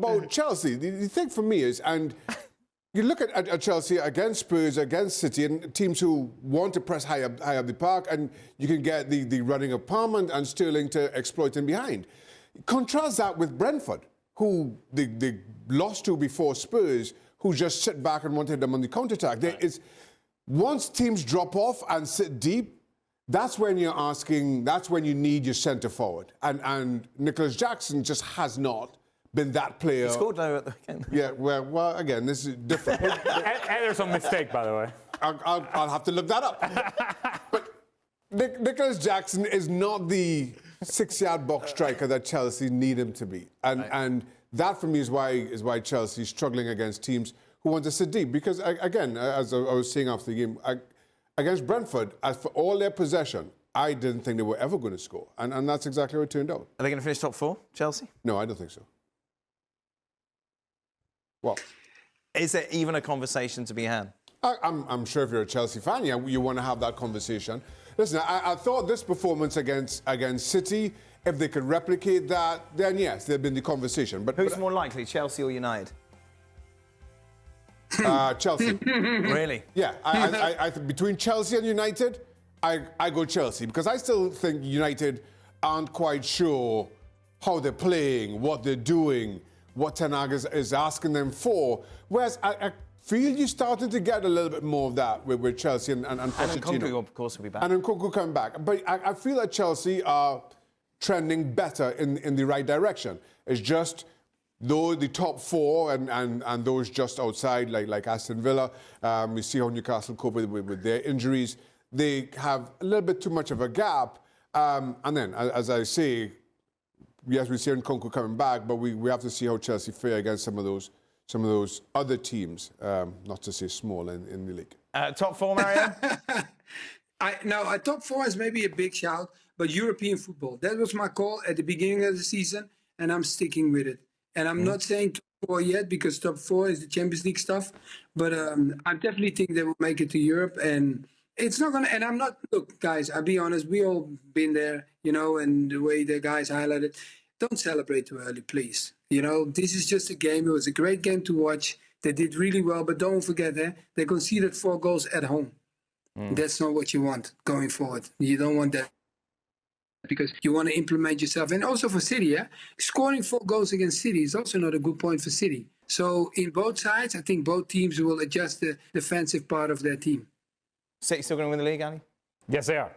about Chelsea, the thing for me is, and you look at Chelsea against Spurs, against City, and teams who want to press high up the park, and you can get the running of Palmer and Sterling to exploit in behind. Contrast that with Brentford, who they lost to before Spurs, who just sit back and want to hit them on the counter-attack. Right. Once teams drop off and sit deep, that's when you're asking, that's when you need your centre forward. And Nicolas Jackson just has not been that player. He scored though at the weekend. Yeah, well, again, this is different. Ederson mistake, by the way. I'll have to look that up. But Nicolas Jackson is not the 6-yard box striker that Chelsea need him to be. And that, for me, is why Chelsea is struggling against teams who want to sit deep. Because, again, as I was saying after the game, against Brentford, as for all their possession, I didn't think they were ever going to score. And that's exactly how it turned out. Are they going to finish top 4, Chelsea? No, I don't think so. Well, is there even a conversation to be had? I'm sure if you're a Chelsea fan, you want to have that conversation. Listen, I thought this performance against City, if they could replicate that, then yes, there'd been the conversation. But who's more likely, Chelsea or United? Chelsea. Really? Yeah. I between Chelsea and United, I go Chelsea, because I still think United aren't quite sure how they're playing, what they're doing, what Ten Hag is asking them for. Whereas I feel you're starting to get a little bit more of that with Chelsea and Pochettino. And Nkunku, of course, will be back. And Nkunku come back. But I feel that Chelsea are trending better in the right direction. It's just, though the top 4 and those just outside, like Aston Villa, we see how Newcastle cope with their injuries. They have a little bit too much of a gap. And then, as I say, yes, we see Nkunku coming back, but we have to see how Chelsea fare against some of those other teams, not to say small in the league. Top 4, Mario? Top 4 is maybe a big shout, but European football. That was my call at the beginning of the season, and I'm sticking with it. And I'm not saying top 4 yet, because top 4 is the Champions League stuff, but I definitely think they will make it to Europe. And it's not gonna. And I'm not. Look, guys, I'll be honest. We all been there, and the way the guys highlighted. Don't celebrate too early, please. This is just a game. It was a great game to watch. They did really well, but don't forget they conceded 4 goals at home. That's not what you want going forward. You don't want that, because you want to implement yourself. And also for City, scoring 4 goals against City is also not a good point for City. So in both sides, I think both teams will adjust the defensive part of their team. City still going to win the league, Ali? Yes, they are.